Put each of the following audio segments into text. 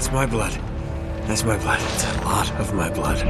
That's my blood. That's my blood. It's a lot of my blood.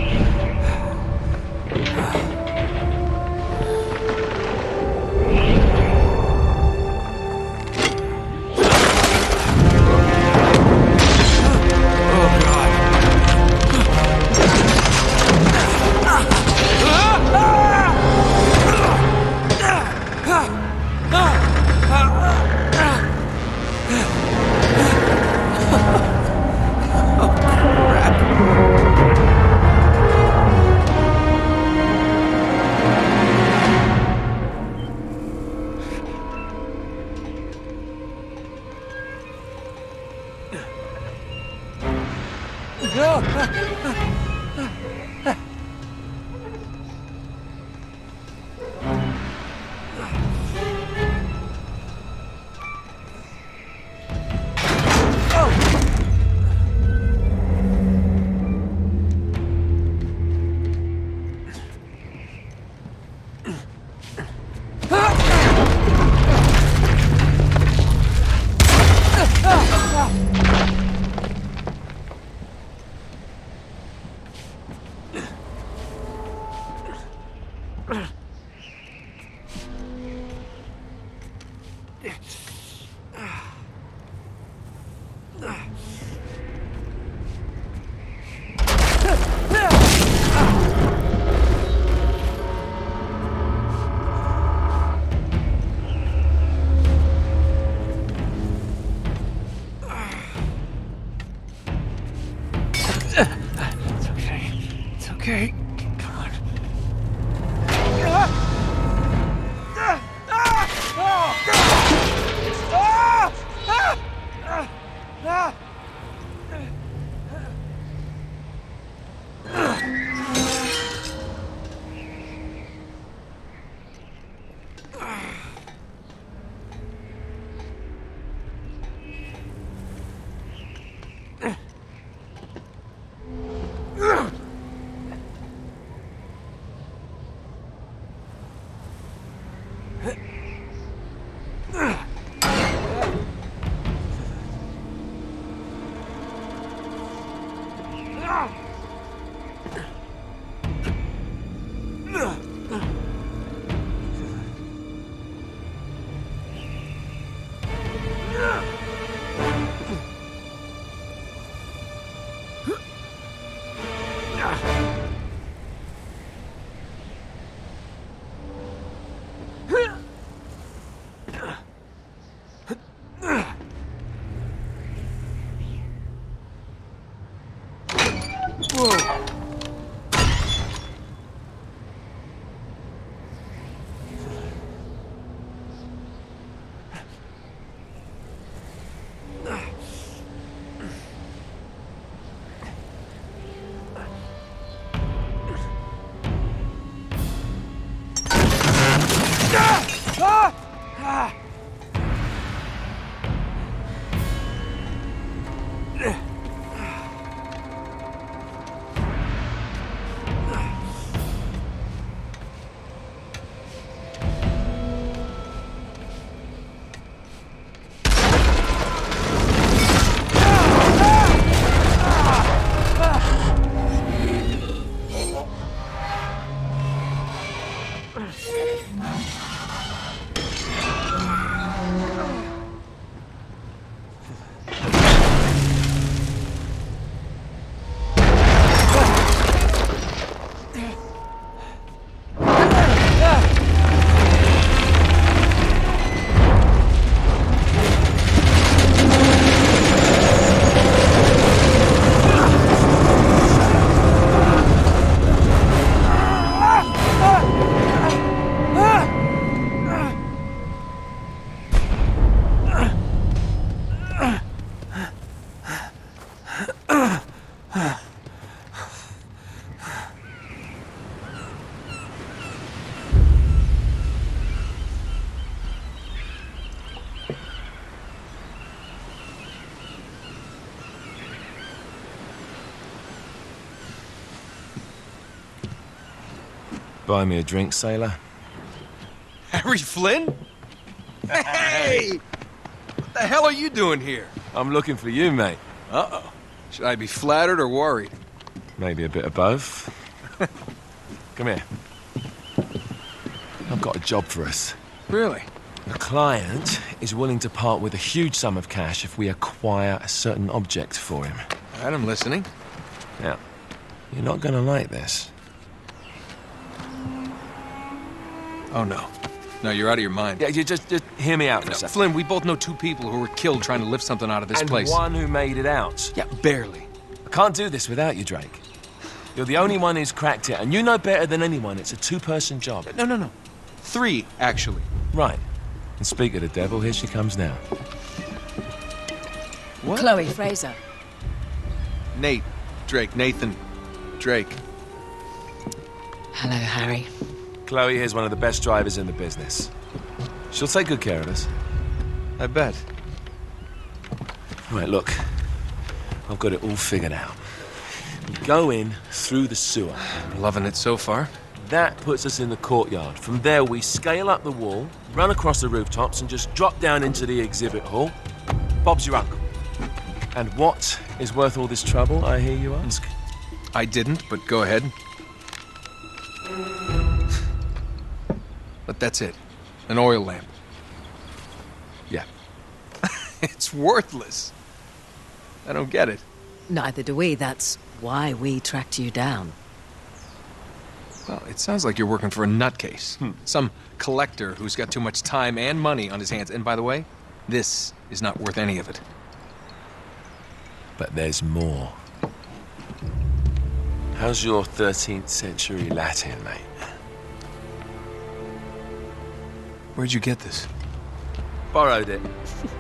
Okay, come on. Buy me a drink, sailor. Harry Flynn? Hey! What the hell are you doing here? I'm looking for you, mate. Uh-oh. Should I be flattered or worried? Maybe a bit of both. Come here. I've got a job for us. Really? The client is willing to part with a huge sum of cash if we acquire a certain object for him. All right, I'm listening. Now, you're not gonna like this. Oh, no. No, you're out of your mind. Yeah, you just hear me out for a No, second. Flynn, we both know 2 people who were killed trying to lift something out of this And place. one who made it out. Yeah, barely. I can't do this without you, Drake. You're the only one who's cracked it, and you know better than anyone it's a 2-person job. No. 3, actually. Right. And speak of the devil, here she comes now. What? Chloe Fraser. Nate. Drake. Nathan. Drake. Hello, Harry. Chloe here's one of the best drivers in the business. She'll take good care of us. I bet. Right, look. I've got it all figured out. We go in through the sewer. I'm loving it so far. That puts us in the courtyard. From there, we scale up the wall, run across the rooftops, and just drop down into the exhibit hall. Bob's your uncle. And what is worth all this trouble, I hear you ask? I didn't, but go ahead. But that's it. An oil lamp. Yeah. It's worthless. I don't get it. Neither do we. That's why we tracked you down. Well, it sounds like you're working for a nutcase. Some collector who's got too much time and money on his hands. And by the way, this is not worth any of it. But there's more. How's your 13th century Latin, mate? Where'd you get this? Borrowed it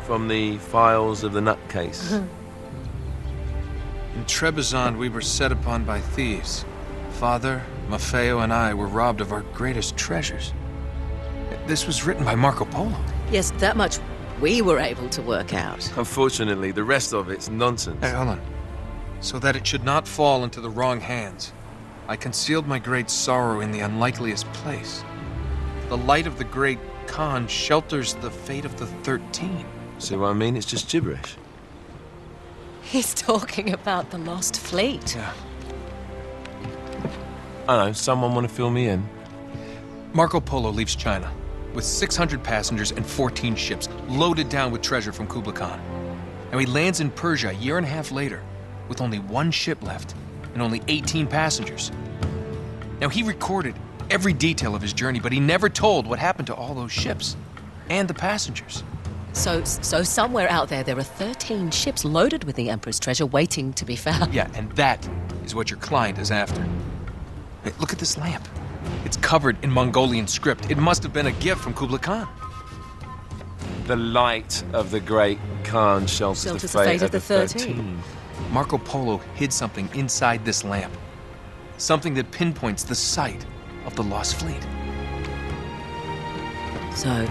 from the files of the nutcase. In Trebizond, we were set upon by thieves. Father, Maffeo, and I were robbed of our greatest treasures. This was written by Marco Polo. Yes, that much we were able to work out. Unfortunately, the rest of it's nonsense. Hey, hold on. So that it should not fall into the wrong hands, I concealed my great sorrow in the unlikeliest place. The light of the great Khan shelters the fate of the 13. See what I mean? It's just gibberish. He's talking about the lost fleet. Yeah. I know, someone want to fill me in? Marco Polo leaves China with 600 passengers and 14 ships loaded down with treasure from Kublai Khan. And he lands in Persia a year and a half later with only 1 ship left and only 18 passengers. Now, he recorded every detail of his journey, but he never told what happened to all those ships and the passengers. So somewhere out there are 13 ships loaded with the Emperor's treasure waiting to be found. Yeah, and that is what your client is after. Hey, look at this lamp. It's covered in Mongolian script. It must have been a gift from Kublai Khan. The light of the great Khan shelters the fate of the 13. Marco Polo hid something inside this lamp. Something that pinpoints the site of the lost fleet. So,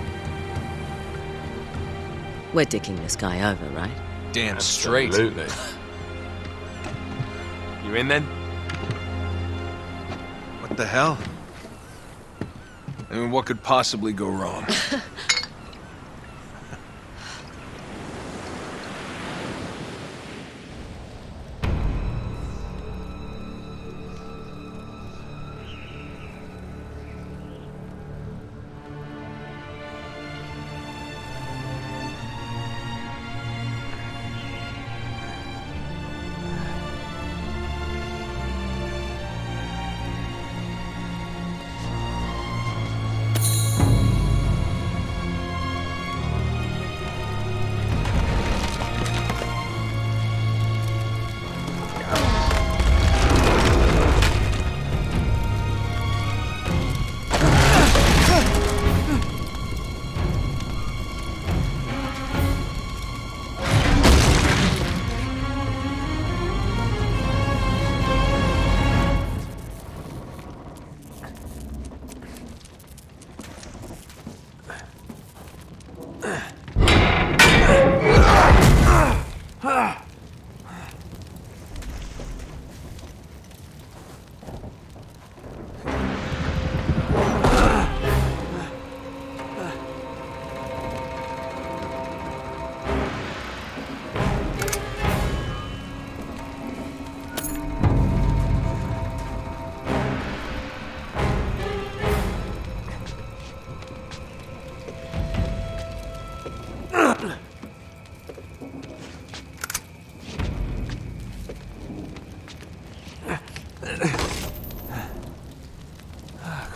we're dicking this guy over, right? Damn straight. Absolutely. You in then? What the hell? I mean, what could possibly go wrong?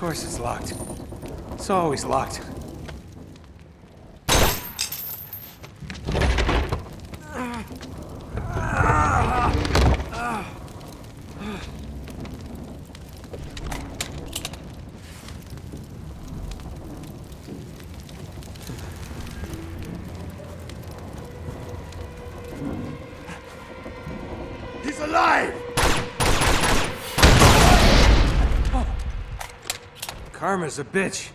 course it's locked. It's always locked. He's alive! Karma's a bitch.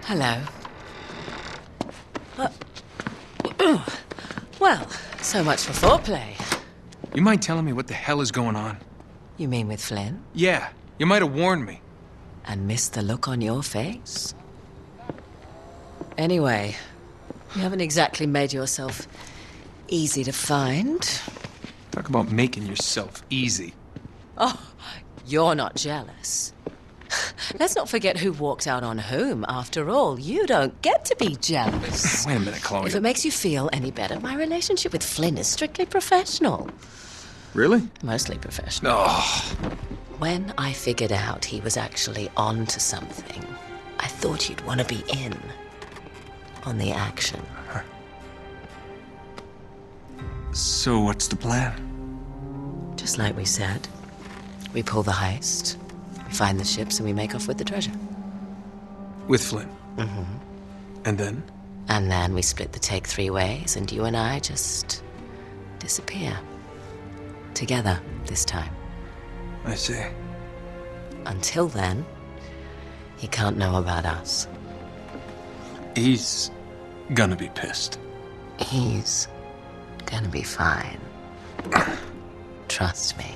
Hello. Well, so much for foreplay. You mind telling me what the hell is going on? You mean with Flynn? Yeah, you might have warned me. And missed the look on your face? Anyway, you haven't exactly made yourself easy to find. Talk about making yourself easy. Oh, you're not jealous. Let's not forget who walked out on whom. After all, you don't get to be jealous. Wait a minute, Chloe. If it makes you feel any better, my relationship with Flynn is strictly professional. Really? Mostly professional. Oh, When I figured out he was actually on to something, I thought you'd want to be in on the action. so what's the plan? Just like we said, we pull the heist, we find the ships, and we make off with the treasure. With Flynn? Mm-hmm. And then? And then we split the take 3 ways, and you and I just disappear. Together, this time. I see. Until then, he can't know about us. He's gonna be pissed. He's gonna be fine. Trust me.